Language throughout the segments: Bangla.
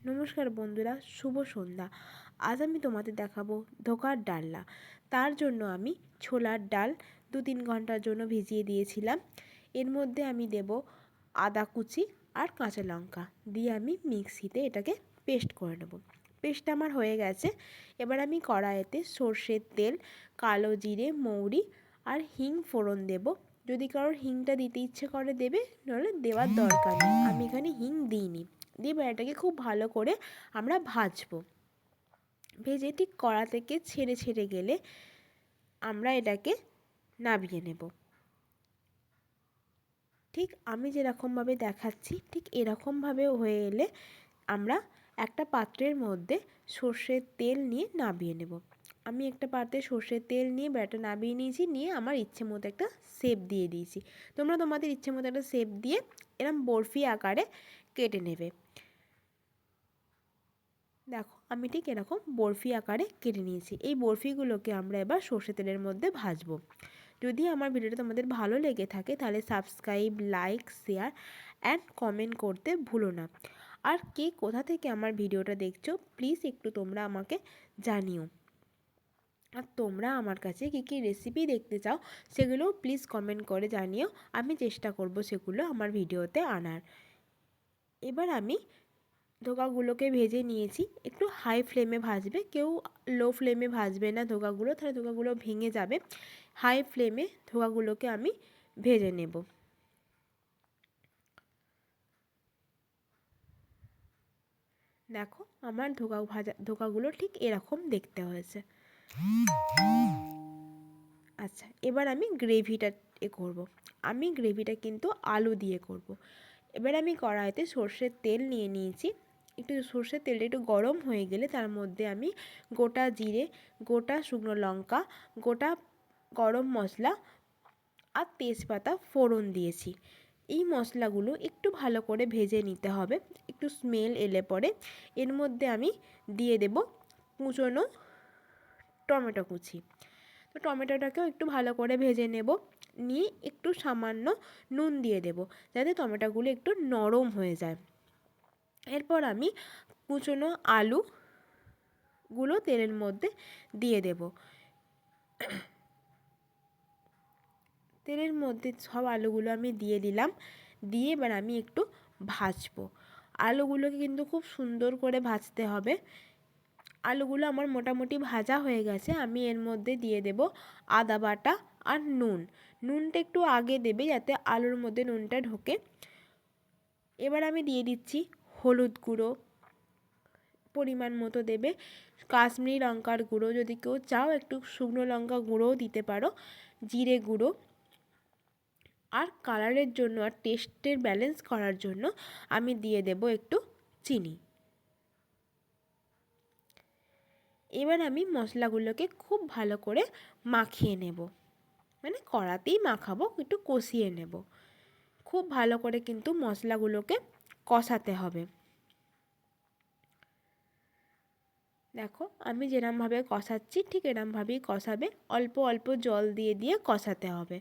নমস্কার বন্ধুরা, শুভ সন্ধ্যা। আজ আমি তোমাদের দেখাবো ধোকার ডালনা। তার জন্য আমি ছোলার ডাল 2-3 ঘন্টার জন্য ভিজিয়ে দিয়েছিলাম। এর মধ্যে আমি দেব আদা কুচি আর কাঁচা লঙ্কা দিয়ে আমি মিক্সিতে এটাকে পেস্ট করে নেব। পেস্টটা আমার হয়ে গেছে। এবার আমি কড়াইতে সর্ষের তেল, কালো জিরে, মৌরি আর হিং ফোড়ন দেব। যদি কারোর হিংটা দিতে ইচ্ছে করে দেবে, নাহলে দেওয়ার দরকার নেই। আমি এখানে হিং দিইনি। দিয়ে এটাকে খুব ভালো করে আমরা ভাজবো। ভেজে ঠিক কড়া থেকে ছেড়ে ছেড়ে গেলে আমরা এটাকে নামিয়ে নেব। ঠিক আমি যেরকমভাবে দেখাচ্ছি ঠিক এরকমভাবে হয়ে এলে আমরা একটা পাত্রের মধ্যে সর্ষের তেল নিয়ে নামিয়ে নেব। আমি একটা পাত্রে সর্ষের তেল নিয়ে ব্যাটা নামিয়ে নিয়েছি, নিয়ে আমার ইচ্ছে মতো একটা শেপ দিয়ে দিয়েছি। তোমরা তোমাদের ইচ্ছে মতো একটা শেপ দিয়ে এরম বরফি আকারে কেটে নেবে। দেখো আমি ঠিক এরকম বরফি আকারে কেটে নিয়েছি। এই বরফিগুলোকে আমরা এবার সর্ষে তেলের মধ্যে ভাজবো। যদি আমার ভিডিওটা তোমাদের ভালো লেগে থাকে তাহলে subscribe, like, share and comment করতে ভুলো না। আর কে কোথা থেকে আমার ভিডিওটা দেখছো প্লিজ একটু তোমরা আমাকে জানিও। আর তোমরা আমার কাছে কী কী রেসিপি দেখতে চাও সেগুলোও প্লিজ কমেন্ট করে জানিও। আমি চেষ্টা করব সেগুলো আমার ভিডিওতে আনার। এবার আমি ধোকাগুলোকে ভেজে নিয়েছি। একটু হাই ফ্লেমে ভাজবে, কেউ লো ফ্লেমে ভাজবে না ধোকাগুলো, তাহলে ধোকাগুলো ভেঙে যাবে। হাই ফ্লেমে ধোকাগুলোকে আমি ভেজে নেব। দেখো আমার ধোকাগুলো ঠিক এরকম দেখতে হয়েছে। আচ্ছা, এবার আমি গ্রেভিটা করব। আমি গ্রেভিটা কিন্তু আলু দিয়ে করব। এবার আমি কড়াইতে সর্ষের তেল নিয়ে নিয়েছি। একটু সর্ষের তেলটা একটু গরম হয়ে গেলে তার মধ্যে আমি গোটা জিরে, গোটা শুকনো লঙ্কা, গোটা গরম মশলা আর তেজপাতা ফোড়ন দিয়েছি। এই মশলাগুলো একটু ভালো করে ভেজে নিতে হবে। একটু স্মেল এলে পরে এর মধ্যে আমি দিয়ে দেব কুচনো টমেটো কুচি। তো টমেটোটাকেও একটু ভালো করে ভেজে নেব। নিয়ে একটু সামান্য নুন দিয়ে দেব যাতে টমেটোগুলো একটু নরম হয়ে যায়। এরপর আমি কুচনো আলুগুলো তেলের মধ্যে দিয়ে দেব। তেলের মধ্যে সব আলুগুলো আমি দিয়ে দিলাম। দিয়ে এবার আমি একটু ভাজবো। আলুগুলোকে কিন্তু খুব সুন্দর করে ভাজতে হবে। আলুগুলো আমার মোটামুটি ভাজা হয়ে গেছে। আমি এর মধ্যে দিয়ে দেব আদা বাটা আর নুন। নুনটা একটু আগে দেবে যাতে আলুর মধ্যে নুনটা ঢোকে। এবার আমি দিয়ে দিচ্ছি হলুদ গুঁড়ো, পরিমাণ মতো দেবে। কাশ্মীরি লঙ্কার গুঁড়ো, যদি কেউ চাও একটু শুকনো লঙ্কা গুঁড়োও দিতে পারো। জিরে গুঁড়ো। আর কালারের জন্য আর টেস্টের ব্যালেন্স করার জন্য আমি দিয়ে দেব একটু চিনি। এবার আমি মশলাগুলোকে খুব ভালো করে মাখিয়ে নেব, মানে কড়াতেই মাখাবো, একটু কষিয়ে নেব। খুব ভালো করে কিন্তু মশলাগুলোকে কষাতে হবে। দেখো আমি যেরমভাবে কষাচ্ছি ঠিক এরমভাবেই কষাবে। অল্প অল্প জল দিয়ে দিয়ে কষাতে হবে।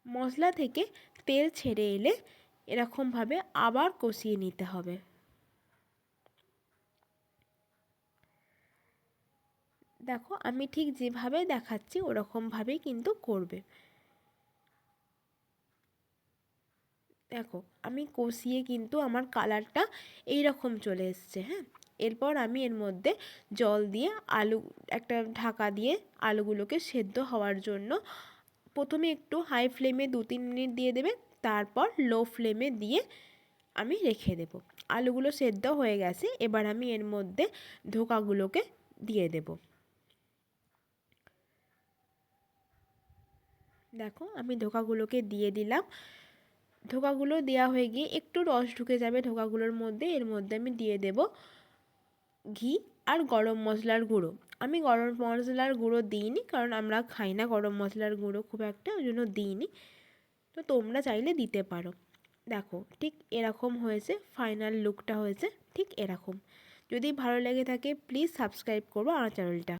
মশলা থেকে তেল ছেড়ে এলে এরকমভাবে আবার কষিয়ে নিতে হবে। দেখো আমি ঠিক যেভাবে দেখাচ্ছি ওরকমভাবেই কিন্তু করবে। দেখো আমি কষিয়ে কিন্তু আমার কালারটা এই রকম চলে এসছে। হ্যাঁ, এরপর আমি এর মধ্যে জল দিয়ে আলু একটা ঢাকা দিয়ে আলুগুলোকে সেদ্ধ হওয়ার জন্য প্রথমে একটু হাই ফ্লেমে 2-3 মিনিট দিয়ে দেবে, তারপর লো ফ্লেমে দিয়ে আমি রেখে দেব। আলুগুলো সেদ্ধ হয়ে গেছে। এবার আমি এর মধ্যে ধোকাগুলোকে দিয়ে দেব। দেখো আমি ধোকাগুলোকে দিয়ে দিলাম। ধোকাগুলো দেওয়া হয়ে গিয়ে একটু রস ঢুকে যাবে ধোকাগুলোর মধ্যে। এর মধ্যে আমি দিয়ে দেব ঘি আর গরম মশলার গুঁড়ো। আমি গরম মশলার গুঁড়ো দিইনি, কারণ আমরা খাই না গরম মশলার গুঁড়ো খুব একটা, ওই জন্য দিইনি। তো তোমরা চাইলে দিতে পারো। দেখো ঠিক এরকম হয়েছে, ফাইনাল লুকটা হয়েছে ঠিক এরকম। যদি ভালো লেগে থাকে প্লিজ সাবস্ক্রাইব করবো আমার চ্যানেলটা।